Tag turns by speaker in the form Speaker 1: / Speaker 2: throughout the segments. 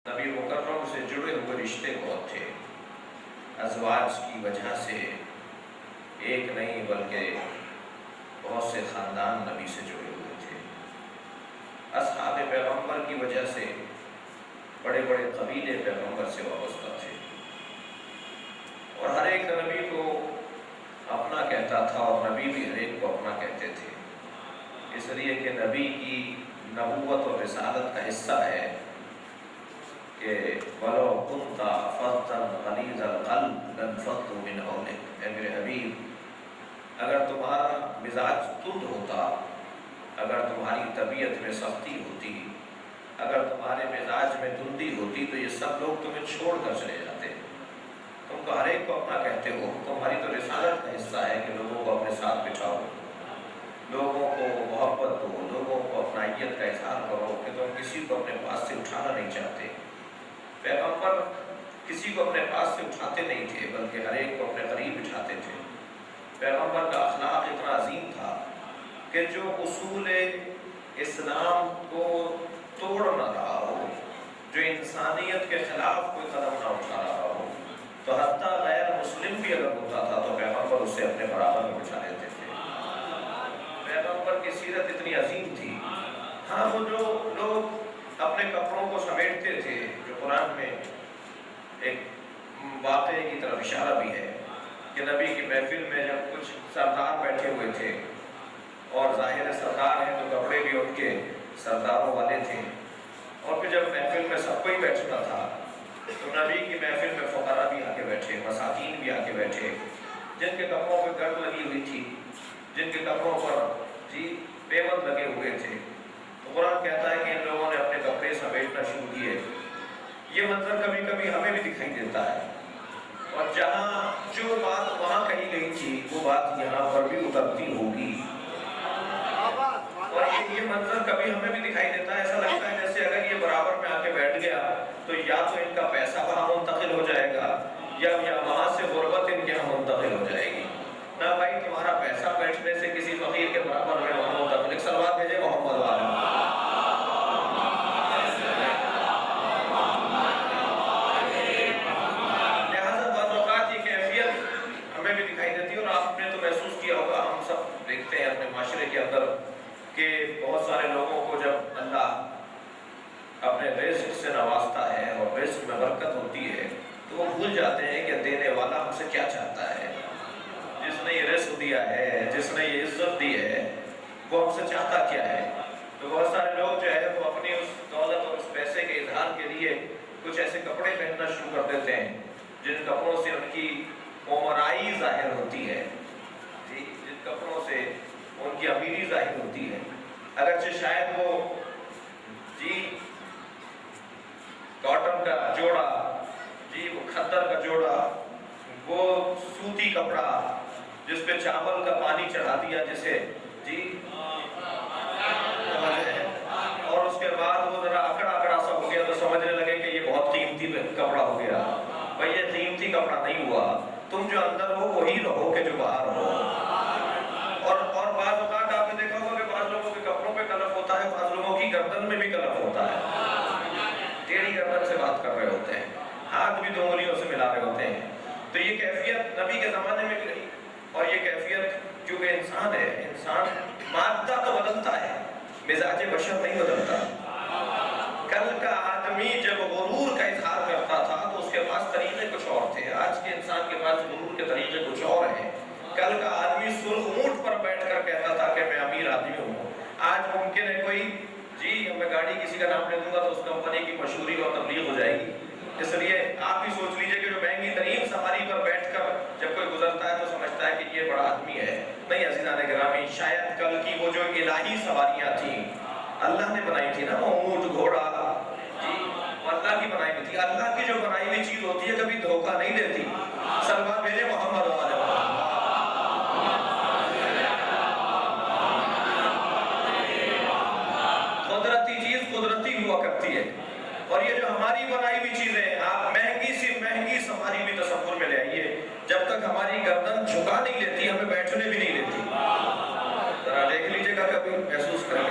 Speaker 1: نبی مکرم سے جڑے ہوئے رشتے بہت تھے. ازواج کی وجہ سے ایک نہیں بلکہ بہت سے خاندان نبی سے جڑے ہوئے تھے. اصحاب پیغمبر کی وجہ سے بڑے بڑے قبیلے پیغمبر سے وابستہ تھے اور ہر ایک نبی کو اپنا کہتا تھا اور نبی بھی ہر ایک کو اپنا کہتے تھے. اس لیے کہ نبی کی نبوت اور رسالت کا حصہ ہے کہ وَلَوْ كُنْتَ فَظًّا غَلِيظَ الْقَلْبِ لَانفَضُّوا مِنْ حَوْلِكَ. اے میرے حبیب، اگر تمہارا مزاج تند ہوتا، اگر تمہاری طبیعت میں سختی ہوتی، اگر تمہارے مزاج میں تندی ہوتی تو یہ سب لوگ تمہیں چھوڑ کر چلے جاتے. تم تو ہر ایک کو اپنا کہتے ہو. تمہاری تو رسالت کا حصہ ہے کہ لوگوں کو اپنے ساتھ بٹھاؤ، لوگوں کو محبت دو، لوگوں کو اپنائیت کا اظہار کرو کہ تم کسی کو اپنے پاس سے اٹھانا نہیں چاہتے. پیغمبر کسی کو اپنے پاس سے اٹھاتے نہیں تھے بلکہ ہر ایک کو اپنے قریب اٹھاتے تھے. پیغمبر کا اخلاق اتنا عظیم تھا کہ جو اصول اسلام کو توڑ نہ رہا ہو، جو انسانیت کے خلاف کوئی قدم نہ اٹھا رہا ہو، تو حتیٰ غیر مسلم بھی اگر ہوتا تھا تو پیغمبر اسے اپنے برابر میں بٹھا لیتے تھے. پیغمبر کی سیرت اتنی عظیم تھی. ہاں، وہ جو لوگ اپنے کپڑوں کو سمیٹتے تھے، جو قرآن میں ایک واقعے کی طرف اشارہ بھی ہے کہ نبی کی محفل میں جب کچھ سردار بیٹھے ہوئے تھے اور ظاہر سردار ہیں تو کپڑے بھی ان کے سرداروں والے تھے، اور پھر جب محفل میں سب کوئی بیٹھتا تھا تو نبی کی محفل میں فقراء بھی آ کے بیٹھے، مساکین بھی آ کے بیٹھے، جن کے کپڑوں پہ گرد لگی ہوئی تھی، جن کے کپڑوں پر پیوند لگے ہوئے تھے. تو قرآن کہتا ہے کہ ان لوگوں نے اپنے کپڑے سمیٹنا شروع کیے. یہ منظر کبھی کبھی ہمیں بھی دکھائی دیتا ہے، اور جہاں جو بات وہاں کہی گئی تھی وہ بات یہاں پر بھی اترتی ہوگی. اور یہ منظر کبھی ہمیں بھی دکھائی دیتا ہے. ایسا لگتا ہے جیسے اگر یہ برابر میں آ کے بیٹھ گیا تو یا تو ان کا پیسہ وہاں منتقل ہو جائے گا یا وہاں سے غربت ان کے یہاں منتقل ہو جائے گی. نہ بھائی، تمہارا پیسہ بیٹھنے سے کسی فقیر کے برابر میں وہاں منتقل. ایک سلوات بھیجے محمد والے. لہٰذا بعض اوقات یہ کیفیت ہمیں بھی دکھائی دیتی ہے، اور آپ نے تو محسوس کیا ہوگا، ہم سب دیکھتے ہیں اپنے معاشرے کے اندر کہ بہت سارے لوگوں کو جب اللہ اپنے رزق سے نوازتا ہے اور رزق میں برکت ہوتی ہے تو وہ بھول جاتے ہیں کہ دینے والا ہم سے کیا چاہتا ہے. جس نے یہ رزق دیا ہے، جس نے یہ عزت دی ہے، وہ ہم سے چاہتا کیا ہے. تو بہت سارے لوگ جو ہے وہ اپنی اس دولت اور اس پیسے کے اظہار کے لیے کچھ ایسے کپڑے پہننا شروع کر دیتے ہیں جن کپڑوں سے ان کی عمرائی ظاہر ہوتی ہے، جن کپڑوں سے ان کی امیری ظاہر ہوتی ہے. اگرچہ شاید وہ کاٹن کا جوڑا، وہ کھدر کا جوڑا، وہ سوتی کپڑا جس پہ چاول کا پانی چڑھا دیا جسے اور اس کے بعد وہ ذرا اکڑا اکڑا سا ہو گیا تو سمجھنے لگے کہ یہ بہت قیمتی کپڑا ہو گیا. بھائی، یہ قیمتی کپڑا نہیں ہوا. تم جو اندر ہو وہی رہو کہ جو باہر ہو. اور بعض اوقات آپ نے دیکھا ہوگا کہ بعض لوگوں کے کپڑوں پہ کلف ہوتا ہے، بعض لوگوں کی گردن میں بھی کلف ہوتا ہے. ٹیڑھی گردن سے بات کر رہے ہوتے ہیں، ہاتھ بھی دو انگلیوں سے ملا رہے ہوتے ہیں. تو یہ کیفیت نبی کے زمانے میں بھی رہی. اور یہ کیفیت کیونکہ انسان ہے، انسان مادہ تو بدلتا ہے، مزاج بشر نہیں بدلتا. کل کا آدمی جب غرور کا اظہار کرتا تھا تو اس کے پاس طریقے کچھ اور تھے. آج کے انسان کے پاس غرور کے طریقے کچھ اور ہیں. کل کا آدمی سرخ اونٹ پر بیٹھ کر کہتا تھا کہ میں امیر آدمی ہوں. آج ممکن ہے کوئی میں گاڑی کسی کا نام لے دوں گا تو اس کمپنی کی مشہوری اور تبلیغ ہو جائے گی. اس لیے آپ بھی سوچ لیجئے کہ جو مہنگی ترین سواری پر بیٹھ کر جب کوئی گزرتا ہے تو سمجھتا ہے کہ یہ بڑا آدمی ہے. نہیں عزیزان گرامی، شاید کل کی وہ جو الہی سواریاں تھیں اللہ نے بنائی تھی نا، وہ اونٹ گھوڑا اللہ کی بنائی ہوئی تھی. اللہ کی جو بنائی ہوئی چیز ہوتی ہے کبھی دھوکہ نہیں دیتی. سلوات بھیجے محمد والے. قدرتی چیز قدرتی ہوا کرتی ہے، اور یہ جو ہماری بنائی ہوئی چیزیں، آپ مہنگی سی مہنگی سواری بھی تصور میں لے آئیے، جب تک ہماری گردن جھکا نہیں لیتی ہمیں بیٹھنے بھی نہیں دیتی. ذرا دیکھ لیجئے گا، کبھی محسوس کریں.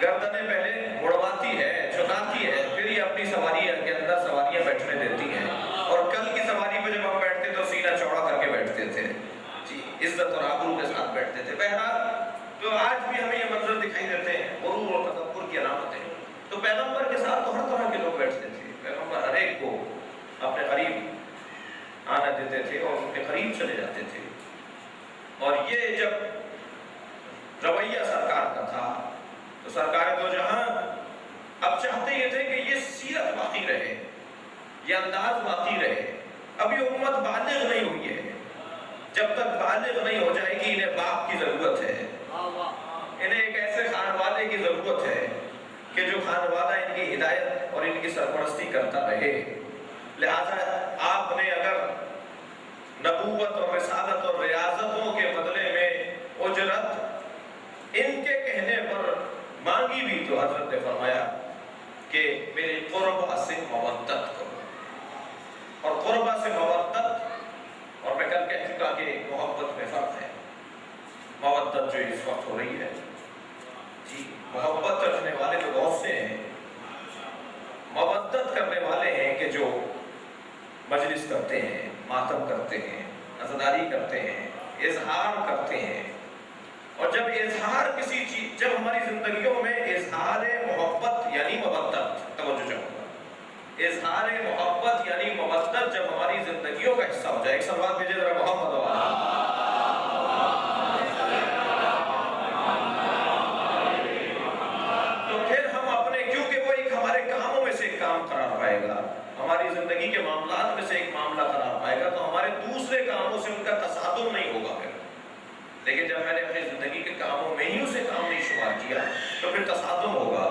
Speaker 1: گردنیں پہلے مڑواتی ہے، جھکاتی جاتی ہے پھر یہ اپنی سواری کے اندر سواریاں بیٹھنے دیتی ہیں، اور کل کی سواری پہ جب ہم بیٹھتے تو سینہ چوڑا کر کے بیٹھتے تھے جی، عزت اور آبرو کے ساتھ بیٹھتے تھے۔ بہرحال تو آج بھی ہمیں یہ منظر دکھائی دیتے ہیں، غرور اور تکبر کی علامتیں۔ تو پیغمبر کے ساتھ تو ہر طرح کے لوگ بیٹھتے تھے، پیغمبر ہر ایک کو اپنے قریب آنا دیتے تھے اور ان کے قریب چلے جاتے تھے۔ اور یہ جب رویہ سرکار کا تھا تو سرکار دو جہاں اب چاہتے یہ تھے کہ یہ سیرت باقی رہے، یہ انداز باقی رہے۔ ابھی امت بالغ نہیں ہوئی ہے، جب تک بالغ نہیں ہو جائے گی انہیں باپ کی ضرورت ہے، انہیں ایک ایسے خانوادے کی ضرورت ہے کہ جو خانوادہ ان کی ہدایت اور ان کی سرپرستی کرتا رہے۔ لہذا آپ نے اگر نبوت اور رسالت اور ریاضتوں کے بدلے میں اجرت ان کے کہنے پر مانگی بھی تو حضرت نے فرمایا کہ میرے قربا سے مودت کرو، اور قربا سے مودت، اور میں کل کہہ چکا کہ محبت میں فرق ہے۔ مودت جو اس وقت ہو رہی ہے جی، محبت رکھنے والے تو بہت سے ہیں، مودت کرنے والے ہیں کہ جو مجلس کرتے ہیں، ماتم کرتے ہیں، عزاداری کرتے ہیں، اظہار کرتے ہیں۔ اور جب اظہار کسی چیز، جب ہماری زندگیوں میں اظہار محبت یعنی مودت، توجہ چاہوں گا، اظہار محبت یعنی مودت جب ہماری زندگیوں کا حصہ ہو جائے، ایک سلوات بھیجے ذرا محمد والا، تو پھر ہم اپنے، کیونکہ وہ ایک ہمارے کاموں میں سے ایک کام قرار پائے گا، ہماری زندگی کے معاملات میں سے ایک معاملہ قرار پائے گا، تو ہمارے دوسرے کاموں سے ان کا تصادم نہیں ہوگا پھر۔ لیکن جب میں نے اپنی زندگی کے کاموں میں ہی اسے کام نہیں شمار کیا تو پھر تصادم ہوگا۔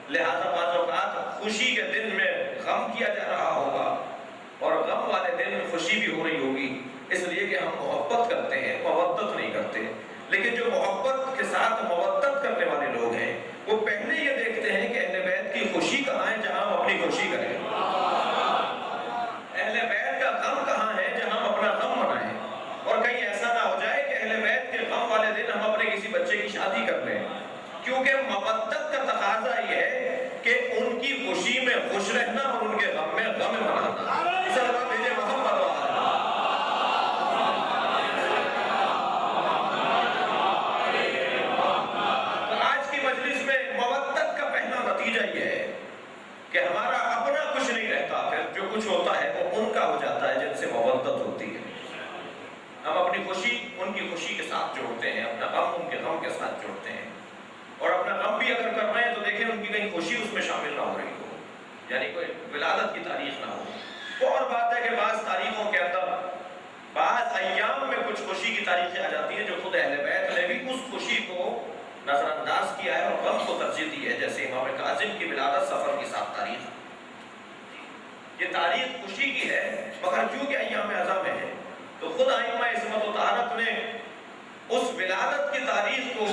Speaker 1: لہذا بعض اوقات خوشی کے دن میں غم کیا جا رہا ہوگا اور غم والے دن خوشی بھی ہو رہی ہوگی، اس لیے کہ ہم محبت کرتے ہیں، مودت نہیں کرتے۔ لیکن جو محبت کے ساتھ مودت کرنے والے لوگ ہیں وہ پہلے یہ دیکھتے ہیں کہ اہل بیت کی خوشی کہاں ہے جہاں ہم اپنی خوشی کریں، اہل بیت کا غم کہاں ہے جہاں ہم اپنا غم منائیں، اور کہیں ایسا نہ ہو جائے کہ اہل بیت کے غم والے دن ہم اپنے کسی بچے کی شادی کر لیں، کیونکہ مودت کا تقاضا یہ ہے کہ ان کی خوشی میں خوش رہنا اور ان کے غم میں غم منانا۔ سلام بھیجے محمد والا۔ تو آج کی مجلس میں مودت کا پہلا نتیجہ یہ ہے کہ ہمارا اپنا کچھ نہیں رہتا، پھر جو کچھ ہوتا ہے وہ ان کا ہو جاتا ہے جن سے مودت ہوتی ہے۔ ہم اپنی خوشی ان کی خوشی کے ساتھ جوڑتے ہیں، اپنا غم ان کے غم کے ساتھ جوڑتے ہیں، اور اپنا غم بھی اگر کر رہے ہیں تو دیکھیں ان کی کہیں خوشی اس میں شامل نہ ہو رہی ہو، یعنی کوئی ولادت کی تاریخ نہ ہو۔ وہ اور بات ہے کہ بعض تاریخوں کے اندر بعض ایام میں کچھ خوشی کی تاریخیں آ جاتی ہیں جو خود اہل بیت نے بھی اس خوشی کو نظر انداز کیا ہے اور غم کو ترجیح دی ہے، جیسے امام کاظم کی ولادت سفر کی 7 تاریخ۔ یہ تاریخ خوشی کی ہے، مگر چونکہ ایام اعظم میں ہے تو خود ائمہ عصمت و طہارت نے اس ولادت کی تاریخ کو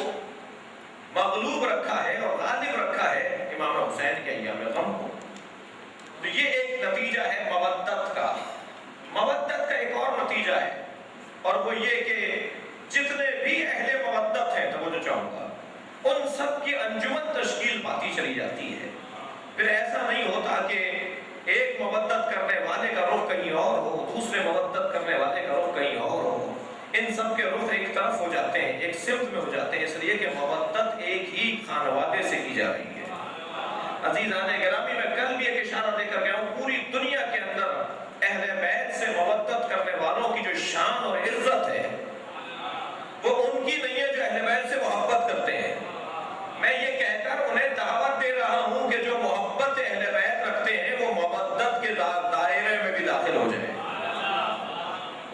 Speaker 1: مغلوب رکھا ہے اور غالب رکھا ہے امام حسین کے ایام غم کو۔ تو یہ ایک نتیجہ ہے مودت کا۔ مودت کا ایک اور نتیجہ ہے، اور وہ یہ کہ جتنے بھی اہل مودت ہیں، تو وہ جو چاہوں گا ان سب کی انجمن تشکیل پاتی چلی جاتی ہے۔ پھر ایسا نہیں ہوتا کہ ایک مودت کرنے والے کا رخ کہیں اور ہو، دوسرے مودت کرنے والے کا رخ کہیں اور ہو، ان سب کے رخ ایک طرف ہو جاتے ہیں، ایک سمت میں ہو جاتے ہیں، اس لیے کہ مودت ایک ہی خانوادے سے کی جا رہی ہے۔ عزیزان گرامی، میں کل بھی ایک اشارہ دے کر گیا ہوں، پوری دنیا کے اندر اہل بیت سے مودت کرنے والوں کی جو شان اور عزت ہے وہ ان کی نہیں ہے جو اہل بیت سے محبت کرتے ہیں۔ میں یہ کہہ کر انہیں دعوت دے رہا ہوں کہ جو محبت اہل بیت رکھتے ہیں وہ مودت کے دائرے میں بھی داخل ہو جائیں،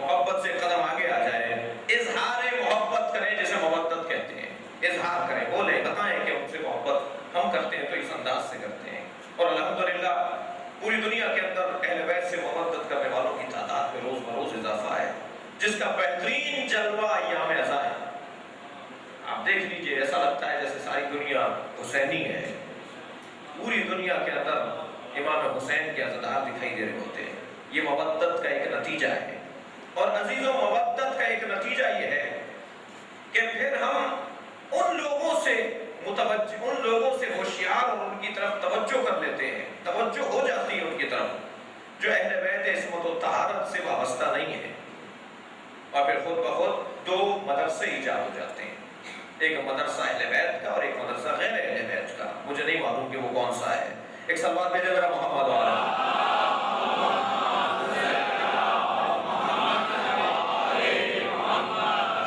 Speaker 1: محبت سے قدم آگے آ جائے، اظہار محبت کریں جسے مودت کہتے ہیں، اظہار کریں، بولیں، بتائیں کہ ان سے محبت ہم کرتے ہیں تو اس انداز سے کرتے ہیں۔ اور الحمدللہ پوری دنیا کے اندر اہل بیت سے محبت کرنے والوں کی تعداد میں روز بروز اضافہ ہے، جس کا بہترین جلوہ ایام اعزاں ہے۔ آپ دیکھ لیجئے، ایسا لگتا ہے جیسے ساری دنیا حسینی ہے، پوری دنیا کے اندر امام حسین کے عزادار دکھائی دے رہے ہوتے ہیں۔ یہ مودت کا ایک نتیجہ ہے۔ اور عزیزوں، مودت کا ایک نتیجہ یہ ہے کہ پھر ہم ان لوگوں سے متوجہ، ان لوگوں سے ہوشیار اور ان کی طرف توجہ کر لیتے ہیں، توجہ ہو جاتی ہے ان کی طرف جو اہل بیت عصمت و طہارت سے وابستہ نہیں ہے، اور پھر خود بخود دو مدرسے ایجاد ہو جاتے ہیں، ایک مدرسہ اہل بیت کا اور ایک مدرسہ غیر اہل بیت کا۔ مجھے نہیں معلوم کہ وہ کون سا ہے۔ ایک سلوات بھیجے ذرا محمد والا۔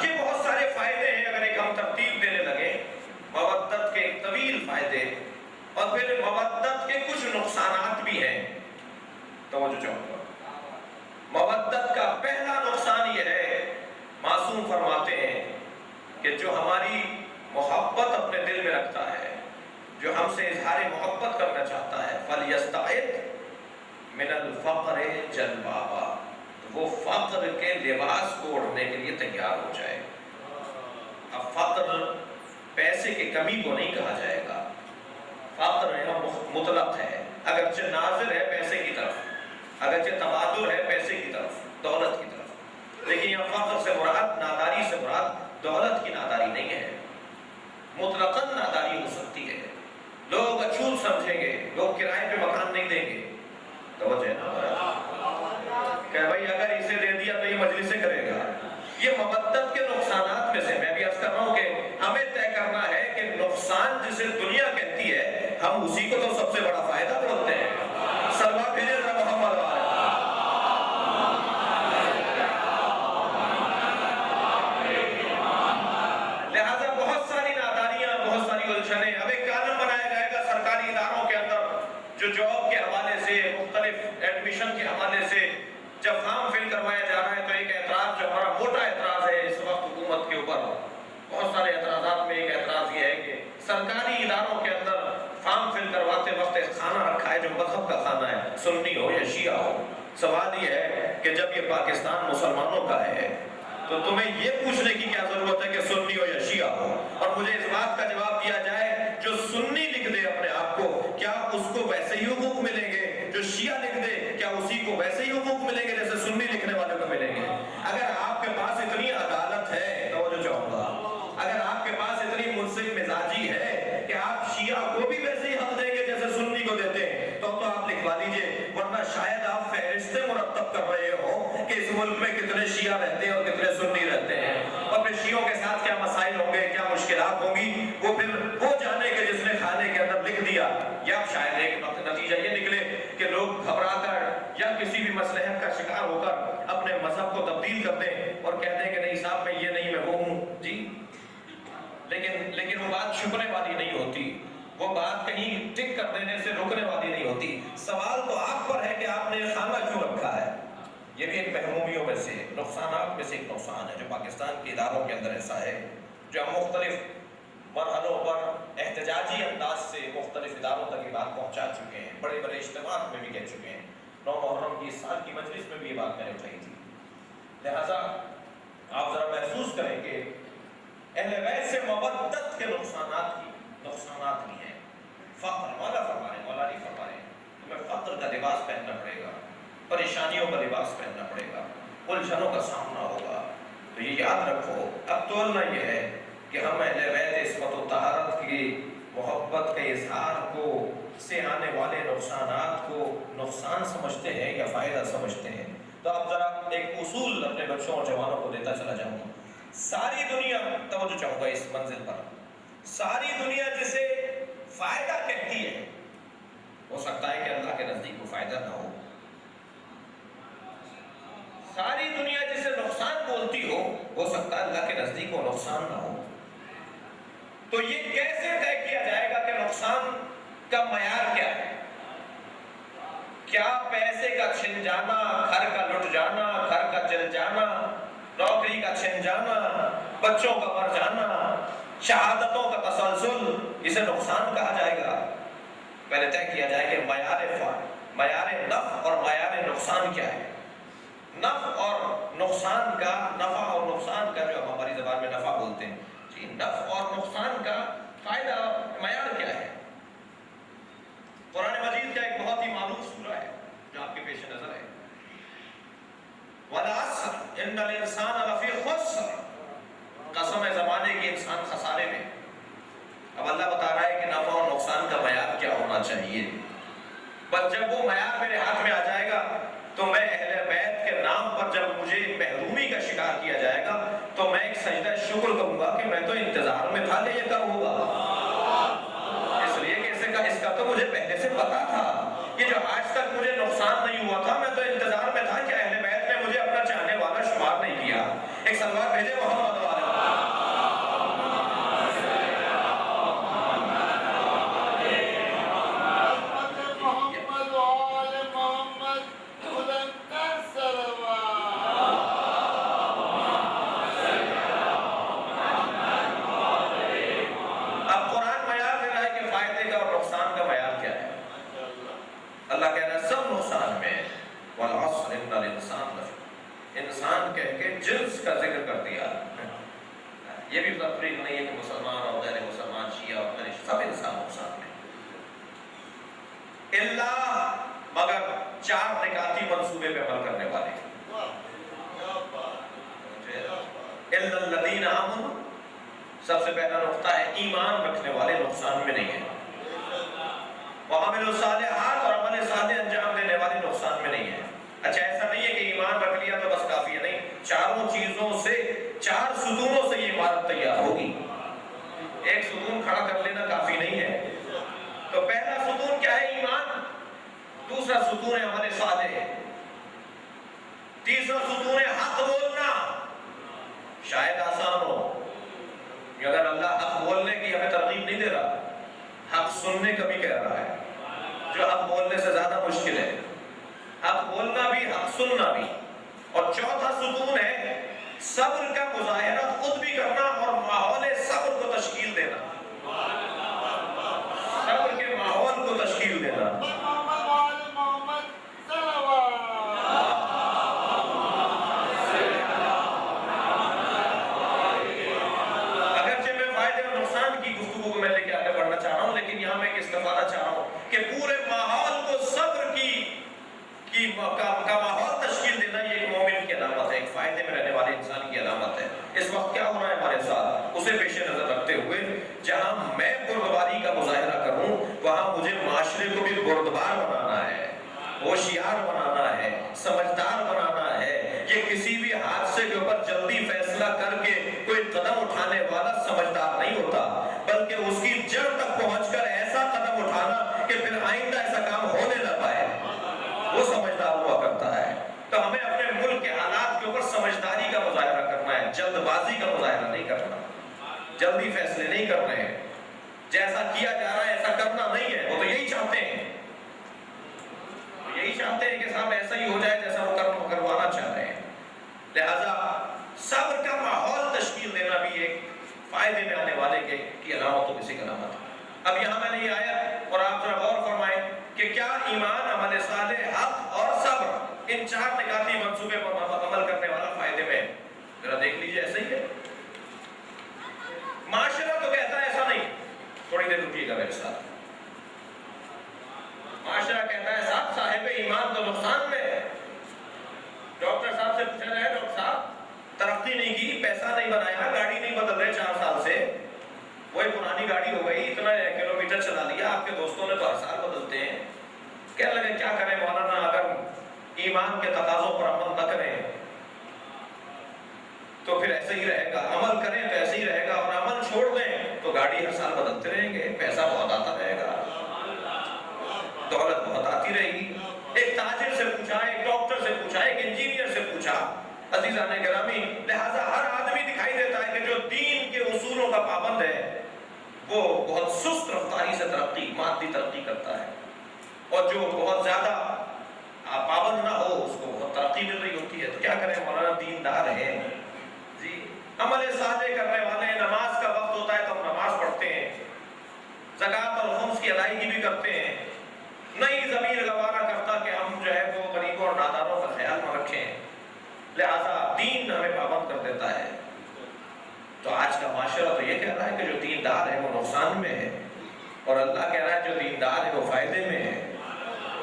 Speaker 1: یہ بہت سارے فائدے ہیں، اگر ایک ہم ترتیب دینے لگے، مودت کے طویل فائدے اور پھر مودت کے کچھ نقصانات بھی ہیں۔ توجہ چاہوں گا، مودت کا پہلا نقصان یہ ہے، معصوم فرماتے ہیں کہ جو ہماری محبت اپنے دل میں رکھتا ہے، جو ہم سے اظہار محبت کرنا چاہتا ہے، فَلْيَسْتَعِدْ مِنَ الْفَقْرِ جَلْبَابًا، وہ فقر کے لباس کو اوڑھنے کے لیے تیار ہو جائے۔ اب فقر پیسے کی کمی کو نہیں کہا جائے گا، فقر مطلق ہے، اگرچہ ناظر ہے پیسے کی طرف، اگرچہ تبادر ہے پیسے کی طرف، دولت کی طرف، لیکن یہ فقر سے مراد، ناداری سے مراد دولت کی ناداری نہیں ہے، مطلقاً ناداری ہو سکتی ہے۔ لوگ اچھوت سمجھیں گے، لوگ کرائے پہ مکان نہیں دیں گے، توجہ نا کہ بھائی اگر اسے دے دیا تو یہ مجلس سے کرے گا۔ یہ مودت کے نقصانات میں سے میں بھی عرض کر رہا ہوں کہ ہمیں طے کرنا ہے کہ نقصان جسے دنیا کہتی ہے، ہم اسی کو تو سب سے بڑا فائدہ بولتے ہیں۔ سلوات بھیجے ذرا محمد والے۔ لہذا بہت ساری ناداریاں، بہت ساری الجھنیں، اب ایک قانون بنایا جائے گا سرکاری اداروں کے اندر، جو جاب کے حوالے سے، مختلف ایڈمیشن کے حوالے سے جب فارم فل کروایا جا رہا ہے تو ایک اعتراض جو ہمارا موٹا اعتراض ہے اس وقت حکومت کے اوپر، بہت سارے اعتراضات میں ایک اعتراض یہ ہے کہ سرکاری اداروں کے اندر فارم فل کرواتے وقت ایک کھانا رکھا ہے جو مذہب کا کھانا ہے، سنی ہو یا شیعہ ہو۔ سوال یہ ہے کہ جب یہ پاکستان مسلمانوں کا ہے تو تمہیں یہ پوچھنے کی کیا ضرورت ہے کہ سنی ہو یا شیعہ ہو؟ اور مجھے اس بات کا جواب دیا جائے جو سنی لکھ دے اپنے آپ کو، کیا اس کو ویسے ہی حقوق ملیں گے؟ جو شیعہ لکھ دے کیا اسی کو ویسے ہی حقوق ملیں گے جیسے سنی لکھنے والے کو ملیں گے؟ اگر آپ کے پاس اتنی عدالت ہے، توجہ چاہوں گا، اگر آپ کے پاس اتنی منصف مزاجی ہے کہ آپ شیعہ کو بھی ویسے ہی حق دیں گے جیسے سنی کو دیتے ہیں، تو آپ لکھوا لیجئے، ورنہ شاید آپ فہرستیں مرتب کر رہے ہو کہ اس ملک میں کتنے شیعہ رہتے ہیں اور کتنے سنی رہتے ہیں، اور پھر شیعوں کے ساتھ کیا مسائل ہوں گے، کیا مشکلات ہوں گی، وہ پھر وہ جانے کہ جس نے کھانے کے اندر لکھ دیا۔ یا شاید ایک نتیجہ یہ نکلے کہ لوگ گھبرا کر یا کسی بھی مصلحت کا شکار ہو کر اپنے مذہب کو تبدیل کر دیں اور کہہ دیں کہ نہیں صاحب میں یہ نہیں، میں وہ ہوں جی، لیکن وہ بات چھپنے والی نہیں ہوتی، وہ بات کہیں ٹک کر دینے سے رکنے والی نہیں ہوتی۔ سوال تو آپ پر ہے کہ آپ نے خانہ کیوں رکھا ہے۔ یہ بھی ایک محرومیوں میں سے، نقصانات میں سے ایک نقصان ہے جو پاکستان کے اداروں کے اندر ایسا ہے، جو ہم مختلف مرحلوں پر احتجاجی انداز سے مختلف اداروں تک یہ بات پہنچا چکے ہیں، بڑے بڑے اجتماعات میں بھی کہہ چکے ہیں، 9 محرم کی اس سال کی مجلس میں بھی یہ بات میں نے اٹھائی تھی۔ لہٰذا آپ ذرا محسوس کریں کہ اہل بیت سے مودت کے نقصانات بھی ہیں۔ فقر، مولا فرما رہے ہیں، مولا نہیں فرما رہے ہیں، تمہیں فقر کا لباس پہننا پڑے گا، پریشانیوں کا لباس پہننا پڑے گا، الجھنوں کا سامنا ہوگا۔ تو یہ یاد رکھو، اب تولنا یہ ہے کہ ہم اہل بیت عصمت و طہارت کی محبت کے اظہار کو سے آنے والے نقصانات کو نقصان سمجھتے ہیں یا فائدہ سمجھتے ہیں۔ تو اب ذرا ایک اصول اپنے بچوں اور جوانوں کو دیتا چلا جاؤں گا۔ ساری دنیا، توجہ چاہوں گا اس منزل پر، ساری دنیا جسے فائدہ کہتی ہے، ہو سکتا ہے کہ اللہ کے نزدیک وہ فائدہ نہ ہو۔ ساری دنیا جسے نقصان بولتی ہو سکتا ہے اللہ کے نزدیک وہ نقصان نہ ہو۔ تو یہ کیسے طے کیا جائے گا کہ نقصان کا معیار کیا ہے؟ کیا پیسے کا چھن جانا، گھر کا لٹ جانا، گھر کا جل جانا، نوکری کا چھن جانا، بچوں کا مر جانا، شہادتوں کا تسلسل، اسے نقصان کہا جائے گا؟ پہلے طے کیا جائے کہ معیار نفع اور معیار نقصان کیا ہے۔ نفع اور نقصان کا، نفع اور نقصان کا جو ہم ہماری زبان میں نفع بولتے ہیں، جی، نفع اور نقصان کا فائدہ معیار کیا ہے؟ قرآن مجید کا ایک بہت ہی معروف سورہ ہے جو آپ کے پیش نظر ہے، وَالْعَصْرِ إِنَّ الْإِنسَانَ لَفِي خُسْرٍ، قسم ہے زمانے کی انسان خسارے میں۔ اب اللہ بتا رہا ہے کہ نفع اور نقصان کا معیار کیا ہونا چاہیے. بس جب وہ معیار میرے ہاتھ میں آ جائے گا تو میں اہل بیت کے نام پر جب مجھے محرومی کا شکار کیا جائے گا تو میں ایک سجدہ شکر کروں گا کہ میں تو انتظار میں تھا کہ یہ کب ہوگا. اس لیے کہ اس کا تو مجھے پہلے سے پتا تھا کہ جو آج تک مجھے نقصان نہیں ہوا تھا میں تو انتظار میں تھا کہ اہل بیت نے مجھے اپنا چاہنے والا شمار نہیں کیا. ایک سلوات بھیجے محمد والے. اللہ کہہ رہا ہے سب نقصان میں والعصر ان الانسان انسان کہہ کے جنس کا ذکر کر دیا. یہ بھی تفریق نہیں ہے کہ مسلمان اور غیر مسلمان شیعہ اور غیر سب انسان نقصان میں اللہ مگر 4 نکاتی منصوبے پہ عمل کرنے والے. الا الذین آمنوا سب سے پہلا نقطہ ہے ایمان رکھنے والے نقصان میں نہیں ہیں. وعملوا الصالحات اور عمل صالح انجام دینے والے نقصان میں نہیں ہے. اچھا ایسا نہیں ہے کہ ایمان رکھ لیا تو بس کافی ہے. نہیں, 4 چیزوں سے 4 ستونوں سے یہ عمارت تیار ہوگی. ایک ستون کھڑا کر لینا کافی نہیں ہے. تو پہلا ستون کیا ہے؟ ایمان. دوسرا ستون ہے عمل صالح. تیسرا ستون ہے حق بولنا. شاید آسان ہو اگر اللہ حق بولنے کی ہمیں ترغیب نہیں دے رہا, حق سننے کا بھی کہہ رہا ہے, جو حق بولنے سے زیادہ مشکل ہے. حق بولنا بھی حق سننا بھی. اور چوتھا ستون ہے صبر کا مظاہرہ خود بھی کرنا اور ماحول صبر کو تشکیل دینا. صبر کے ماحول کو تشکیل دینا. میں لے کے آگے بڑھنا چاہ رہا ہوں لیکن یہاں میں ایک استفادہ چاہ رہا ہوں کہ پورے ماحول کو صبر کا ماحول تشکیل دینا یہ ایک مومن کی علامت ہے, ایک فائدے میں رہنے والے انسان کی علامت ہے. اس وقت کیا ہو رہا ہے ہمارے ساتھ اسے پیش نظر رکھتے ہوئے جہاں میں بردباری کا مظاہرہ کروں وہاں مجھے معاشرے کو بھی بردبار بنانا ہے, ہوشیار بنانا ہے, سمجھدار بنانا ہے. یہ کسی بھی حادثے کے اوپر جلدی فیصلہ کر کے کوئی قدم اٹھانے والا سمجھدار نہیں ہوتا بلکہ اس کی جڑ تک پہنچ کر ایسا قدم اٹھانا کہ پھر آئندہ ایسا کام ہونے نہ پائے, وہ سمجھدار ہوا کرتا ہے. تو ہمیں اپنے ملک کے حالات کے اوپر سمجھداری کا مظاہرہ کرنا ہے, جلد بازی کا مظاہرہ نہیں کرنا. جلدی فیصلے نہیں کرنے ہیں. جیسا کیا جا رہا ہے ایسا کرنا نہیں ہے. وہ تو یہی چاہتے ہیں کہ صاحب ایسا ہی ہو جائے جیسا وہ کروانا چاہ رہے ہیں. لہذا صبر کا ماحول تشکیل دینا بھی ایک فائدے میں آنے والے کی علامتوں میں سے ایک علامت ہے. اب یہاں میں نے یہ آیا اور آپ ذرا غور فرمائیں کہ کیا ایمان, عمل صالح, حق اور صبر ان 4 نکاتی منصوبے پر عمل کرنے والا فائدے میں ہے. ذرا دیکھ لیجئے ایسا ہی ہے. معاشرہ تو کہتا ہے ایسا نہیں. تھوڑی دیر رکیے گا میرے ساتھ. معاشرہ کہتا ہے صاحب ایمان تو نقصان میں ہے. ڈاکٹر صاحب سے پوچھا جائے ڈاکٹر صاحب ترقی نہیں کی, پیسہ نہیں بنایا, گاڑی نہیں بدل رہے 4 سال سے, وہی پرانی گاڑی ہو گئی, اتنا کلومیٹر چلا لیا, آپ کے دوستوں نے تو ہر سال بدلتے ہیں. کہنے لگے کیا کریں مولانا, اگر ایمان کے تقاضوں پر عمل نہ کریں تو پھر ایسے ہی رہے گا, عمل کریں تو ایسے ہی رہے گا, اور عمل چھوڑ دیں تو گاڑی ہر سال بدلتے رہیں گے, پیسہ بہت آتا رہے گا, دولت بہت آتی رہے گی. ایک تاجر سے پوچھا, ایک ڈاکٹر سے پوچھا, ایک انجینئر سے پوچھا. عزیزان گرامی, لہذا ہر آدمی دکھائی دیتا ہے کہ جو دین کے اصولوں کا پابند ہے وہ بہت سست رفتاری سے مادی ترقی کرتا ہے, اور جو بہت زیادہ پابند نہ ہو اس کو بہت ترقی مل رہی ہوتی ہے. تو کیا کریں مولانا, دیندار ہیں جی, عمل صالح کرنے والے ہیں, نماز کا وقت ہوتا ہے تو ہم نماز پڑھتے ہیں, زکوٰۃ اور خمس کی ادائیگی بھی کرتے ہیں, نہیں ضمیر گوارا کرتا کہ ہم جو ہے وہ غریبوں اور ناداروں کا خیال نہ رکھیں, لہذا دین ہمیں پابند کر دیتا ہے. تو آج کا معاشرہ تو یہ کہہ رہا ہے کہ جو دیندار ہے وہ نقصان میں ہے, اور اللہ کہہ رہا ہے جو دیندار ہے وہ فائدے میں ہے.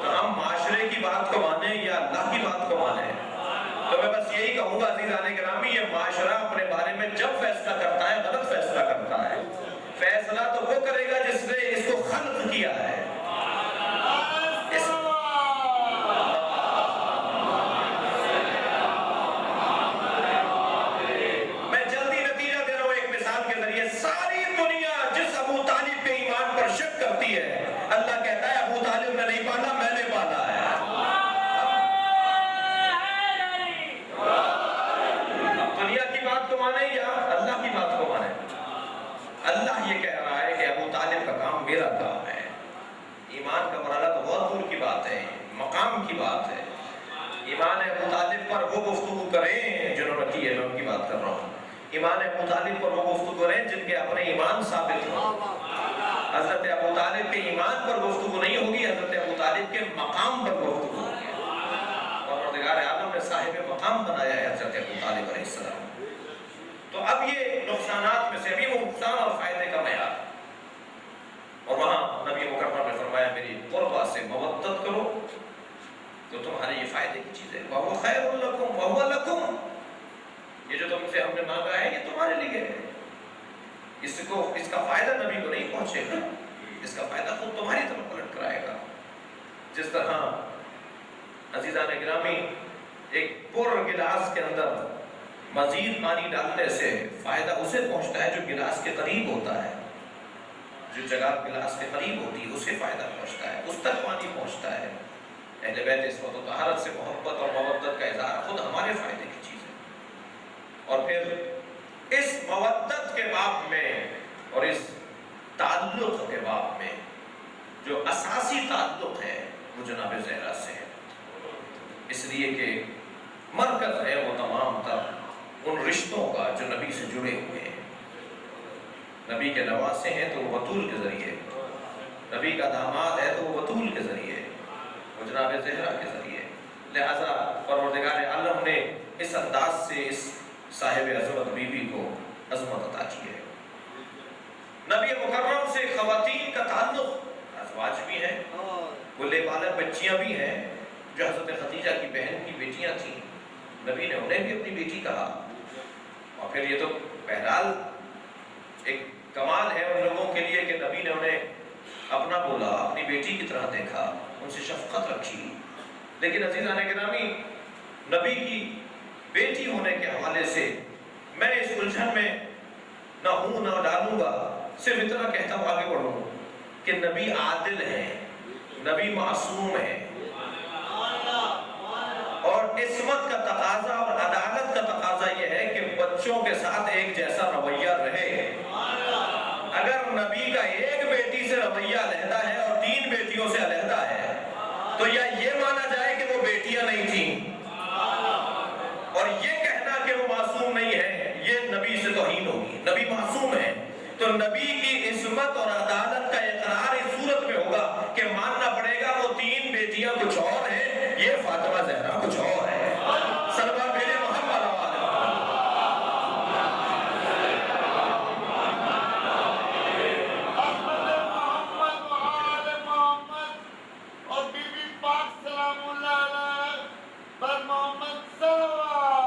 Speaker 1: تو ہم معاشرے کی بات کو مانیں یا اللہ کی بات کو مانیں؟ تو میں بس یہی کہوں گا عزیزان گرامی, یہ معاشرہ اپنے بارے میں جب فیصلہ کرتا ہے غلط فیصلہ کرتا ہے. فیصلہ تو وہ خلق کیا ہے۔ میں جلدی نتیجہ دے رہا ہوں ایک مثال کے ذریعے۔ ساری دنیا جس ابو طالب کے ایمان پر شک کرتی ہے، اللہ کہتا ہے ابو طالب نے نہیں پالا، میں نے پالا ہے۔ اب دنیا کی بات کو مانے یا اللہ کی بات کو مانے؟ اللہ یہ کہہ رہا ہے کہ ابو طالب کا کام میرا کام ہے۔ ایمان کا مرحلہ تو بہت دور کی بات ہے، مقام کی بات ہے۔ ایمان ابو طالب پر وہ گفتگو کریں جنہوں نے کی ہے، میں ان کی بات کر رہا ہوں۔ ایمان ابو طالب پر وہ گفتگو کریں جن کے اپنے ایمان ثابت ہوں۔ حضرت ابو طالب کے ایمان پر گفتگو نہیں ہوگی، حضرت ابو طالب کے مقام پر گفتگو ہوگی۔ اور پروردگار عالم نے صاحب مقام بنایا ہے حضرت ابو طالب علیہ السلام۔ تو اب یہ نقصانات میں سے بھی وہ نقصان اور فائدے کا معیار، اور وہاں نبی مکرم نے فرمایا میری قربا سے مودت کرو تو تمہارے یہ فائدے کی چیز ہے۔ وَهُوَ خَيْرٌ لَكُمْ وَهُوَ لَكُمْ، یہ جو تم سے ہم نے مانگا ہے یہ تمہارے لیے ہے۔ اس کا فائدہ نبی کو نہیں پہنچے گا، اس کا فائدہ خود تمہاری طرف پلٹ کر آئے گا۔ جس طرح عزیزان گرامی ایک پر گلاس کے اندر مزید پانی ڈالنے سے فائدہ اسے پہنچتا ہے جو گلاس کے قریب ہوتا ہے، جو جگہ گلاس کے قریب ہوتی ہے اسے فائدہ پہنچتا ہے، اس تک پانی پہنچتا ہے۔ اہل بیت عصمت و طہارت سے محبت اور مودت کا اظہار خود ہمارے فائدے کی چیز ہے۔ اور پھر اس مودت کے باب میں اور اس تعلق کے باب میں جو اساسی تعلق ہے وہ جناب زہرا سے ہے، اس لیے کہ مرکز ہے وہ تمام تر ان رشتوں کا جو نبی سے جڑے ہوئے ہیں۔ نبی کے نواسے ہیں تو وہ بطول کے ذریعے، نبی کا داماد ہے تو وہ بطول کے ذریعے، وہ جناب زہرا کے ذریعے۔ لہذا پروردگار عالم نے اس انداز سے اس صاحب عظمت بی بی کو عظمت عطا کی ہے۔ نبی مکرم سے خواتین کا تعلق ازواج بھی ہیں، گلے پالک بچیاں بھی ہیں جو حضرت خدیجہ کی بہن کی بیٹیاں تھیں، نبی نے انہیں بھی اپنی بیٹی کہا۔ اور پھر یہ تو بہرحال ایک کمال ہے ان لوگوں کے لیے کہ نبی نے انہیں اپنا بولا، اپنی بیٹی کی طرح دیکھا، ان سے شفقت رکھی۔ لیکن عزیزان گرامی نبی کی بیٹی ہونے کے حوالے سے میں اس الجھن میں نہ ہوں نہ ڈالوں گا، صرف اتنا کہتا ہوں آگے بڑھوں کہ نبی عادل ہیں، نبی معصوم ہیں، اور عصمت کا تقاضا اور عدالت کا تقاضا یہ ہے کہ بچوں کے ساتھ ایک جیسا رویہ رہے۔ اگر نبی کا ایک بیٹی سے رویہ علیحدہ ہے اور 3 بیٹیوں سے علیحدہ ہے تو یا یہ مانا جائے کہ وہ بیٹیاں نہیں تھیں، اور یہ کہنا کہ وہ معصوم نہیں ہے یہ نبی سے توہین ہوگی۔ نبی معصوم ہے تو نبی کی عصمت اور عدالت کا اقرار اس صورت میں ہوگا کہ ماننا پڑے گا وہ 3 بیٹیاں کچھ اور ہیں، یہ فاطمہ زہرا کچھ اور ہے۔ سلوات بھیجے محمد
Speaker 2: اور بی بی پاک سلام اللہ علیہ پر محمد صلوات۔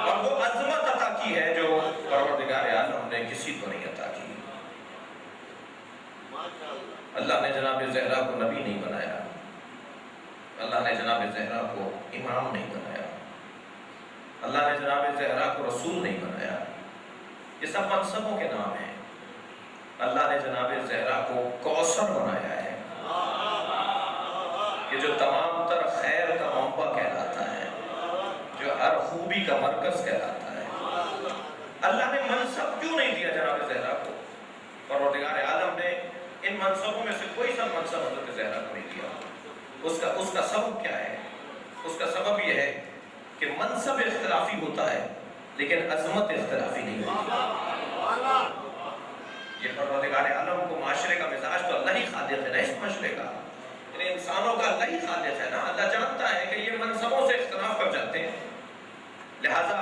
Speaker 1: اور وہ عظمت عطا کی ہے جو پروردگار عالم نے کسی کو نہیں عطا کی۔ اللہ نے جناب زہرا کو نبی نہیں بنایا، اللہ نے جناب زہرا کو امام نہیں بنایا، اللہ نے جناب زہرا کو رسول نہیں بنایا، یہ سب منصبوں کے نام ہیں۔ اللہ نے جناب زہرا کو کوثر بنایا ہے، یہ جو تمام تر خیر کا منبع کہلاتا ہے، جو ہر خوبی کا مرکز کہلاتا ہے۔ اللہ نے منصب کیوں نہیں دیا جناب زہرا کو؟ پروردگار عالم نے ان منصبوں میں سے کوئی سا منصب حضرت زہرا کو نہیں دیا۔ اس کا سبب کیا ہے؟ اس کا سبب یہ ہے کہ منصب اختلافی ہوتا ہے لیکن عظمت اختلافی نہیں ہوتی۔ یہ پروردگار عالم کو معاشرے کا مزاج تو اللہ ہی خالق ہے نا، اس معاشرے کا یعنی انسانوں کا اللہ ہی خالق ہے نا۔ اللہ جانتا ہے کہ یہ منصبوں سے اختلاف کر جاتے ہیں، لہٰذا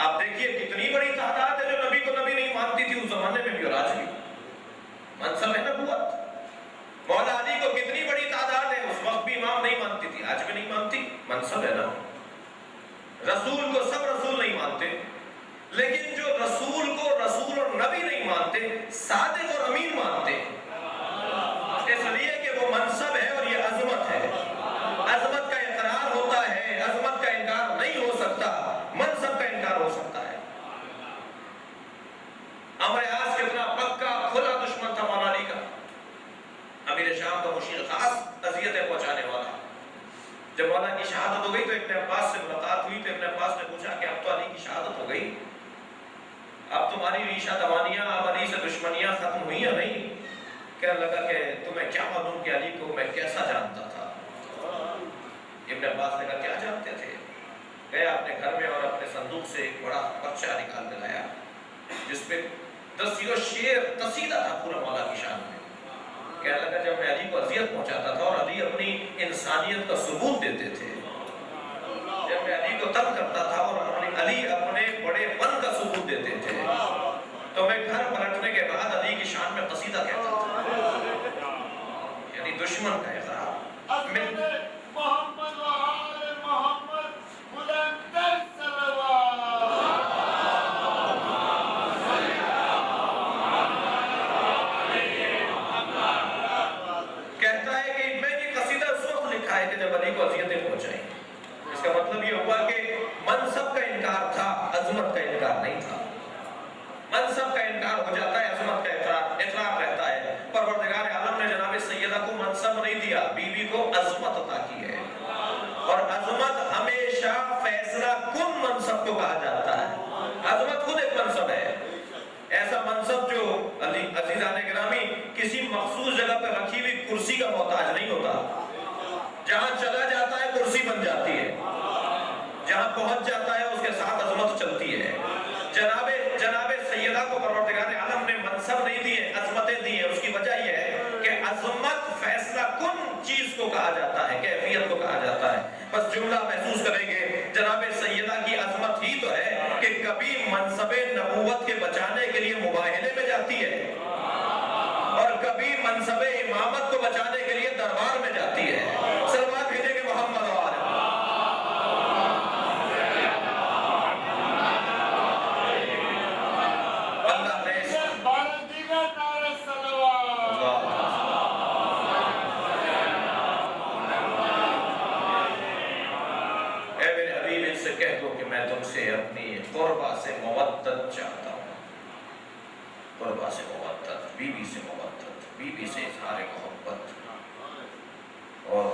Speaker 1: آپ دیکھیے کتنی بڑی تعداد ہے جو نبی کو نبی نہیں مانتی تھی اس زمانے میں بھی اور آج بھی۔ منصب ہے نبوت۔ مولا علی کو کتنی بڑی تعداد ہے، اس وقت بھی امام نہیں مانتی تھی، آج بھی نہیں مانتی، منصب ہے نا۔ رسول کو سب رسول نہیں مانتے، لیکن ابن عباس سے ملاقات ہوئی تو ابن عباس نے پوچھا کہ اب تو علی کی شہادت ہو گئی، اب تمہاری ریشہ دوانیاں، اب علی سے دشمنیاں ختم ہوئی یا نہیں؟ کہنے لگا کہ تمہیں کیا معلوم کہ علی کو میں کیسا جانتا تھا؟ ابن عباس نے کہا کیا جانتے تھے؟ گیا اپنے گھر میں اور اپنے صندوق سے ایک بڑا پرچہ نکال کے لایا جس پہ 10 شعر قصیدہ تھا پورا مولا کی شان میں۔ کہنے لگا جب میں علی کو اذیت پہنچاتا تھا اور علی اپنی انسانیت کا ثبوت دیتے تھے، جب میں علی کو تنگ کرتا تھا اور علی اپنے بڑے پن کا ثبوت دیتے تھے، تو میں گھر پلٹنے کے بعد علی کی شان میں قصیدہ کہتا تھا، یعنی دشمن کا اقرار۔
Speaker 2: محمد و آل محمد بلندر صلوات۔
Speaker 1: کہتا ہے کہ میں یہ قصیدہ اس وقت لکھا ہے کہ جب علی کو اذیتیں پہنچائیں۔ اس کا مطلب یہ ہوا کہ منصب کا انکار تھا، عظمت کا انکار نہیں تھا۔ منصب کا انکار ہو جاتا ہے، عظمت کا اقرار رہتا ہے۔ پروردگار عالم نے جناب سیدہ کو منصب نہیں دیا، بیوی کو عظمت عطا کی ہے، اور عظمت ہمیشہ فیصلہ کن منصب کو کہا جاتا ہے۔ عظمت خود ایک منصب ہے، ایسا منصب جو عزیزان گرامی کسی مخصوص جگہ پر رکھی ہوئی کرسی کا محتاج نہیں ہوتا، جہاں چلا جاتا ہے کرسی بن جاتی ہے، جہاں پہنچ جاتا ہے اس کے ساتھ عظمت چلتی ہے۔ جناب سیدہ کو پروردگار عالم نے منصب نہیں دیے، عظمتیں دی ہیں۔ اس کی وجہ یہ ہے کہ عظمت فیصلہ کن چیز کو کہا جاتا ہے، کیفیت کو کہا جاتا ہے۔ بس جملہ محسوس کریں گے، جناب سیدہ کی عظمت ہی تو ہے کہ کبھی منصب نبوت کے بچانے کے لیے مباہلے میں جاتی ہے اور کبھی منصب امامت کو بچانے کے لیے دربار میں جاتی ہے۔ سلوات بھیجیں گے محمد و آل اپنی قربہ سے مودت چاہتا ہوں، قربہ سے مودت، بیوی سے مودت، بیوی سے اظہار محبت، اور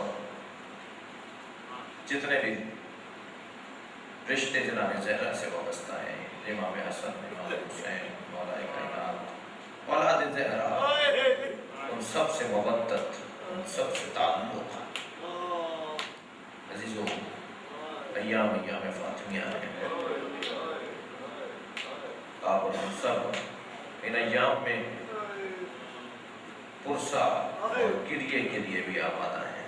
Speaker 1: جتنے بھی رشتے جناب زہرا سے وابستہ ہیں، امام حسن، امام حسین، مولا کائنات، اولاد زہرا، ان سب سے مودت، ان سب سے تعلق۔ عزیزو، ایام فاطمیہ ہیں، آپ اور ہم سب ان ایام میں پرسہ اور گریے کے لیے بھی آمادہ ہیں۔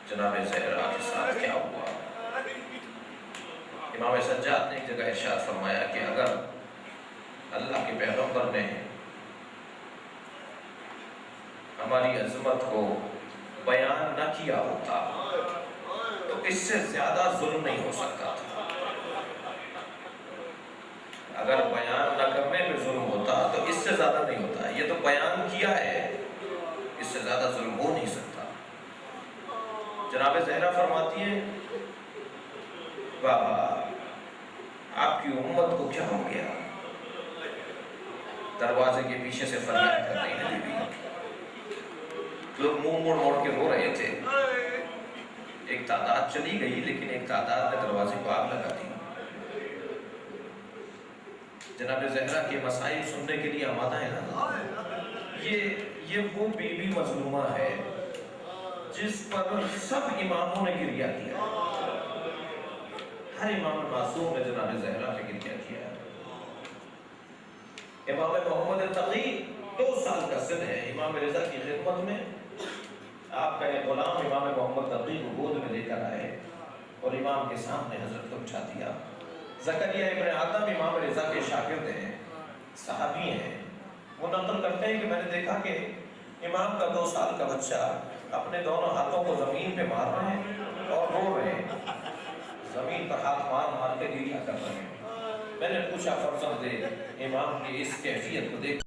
Speaker 1: جناب زہرا کے ساتھ کیا ہوا؟ امام سجاد نے ایک جگہ ارشاد فرمایا کہ اگر اللہ کے پیغمبر نے ہماری عظمت کو بیان نہ کیا ہوتا تو اس سے زیادہ ظلم نہیں ہو سکتا تھا۔ اگر بیان نہ کرنے پہ ظلم ہوتا تو اس سے زیادہ نہیں ہوتا، یہ تو بیان کیا ہے، اس سے زیادہ ظلم ہو نہیں سکتا۔ جناب زہرا فرماتی ہے بابا آپ کی امت کو کیا ہو گیا؟ دروازے کے پیچھے سے فریاد کر رہی ہے بیوی، لوگ منہ موڑ موڑ کے رو رہے تھے۔ ایک تعداد چلی گئی لیکن ایک تعداد نے دروازے کو آگ لگا دی۔ جناب زہرا کے مسائل سننے کے لیے آمادہ ہے نا؟ یہ وہ بیوی مظلومہ ہے جس پر سب اماموں نے گریہ کیا، ہر امام معصوم نے جناب زہرا پہ گریہ کیا۔ امام محمد تقی 2 سال کا سن ہے، امام رضا کی خدمت میں آپ کا ایک غلام امام محمد تقی کو گود میں لے کر آئے اور امام کے سامنے حضرت کو بٹھا دیا۔ زکریا ابن آدم امام رضا کے شاگرد ہیں، صحابی ہیں۔ وہ نقل کرتے ہیں کہ میں نے دیکھا کہ امام کا 2 سال کا بچہ اپنے دونوں ہاتھوں کو زمین پہ مار رہے ہیں اور رو رہے ہیں، زمین پر ہاتھ مار مار کے گریہ کر رہے ہیں۔ میں نے پوچھا فرزند امام کی اس کیفیت کو دیکھ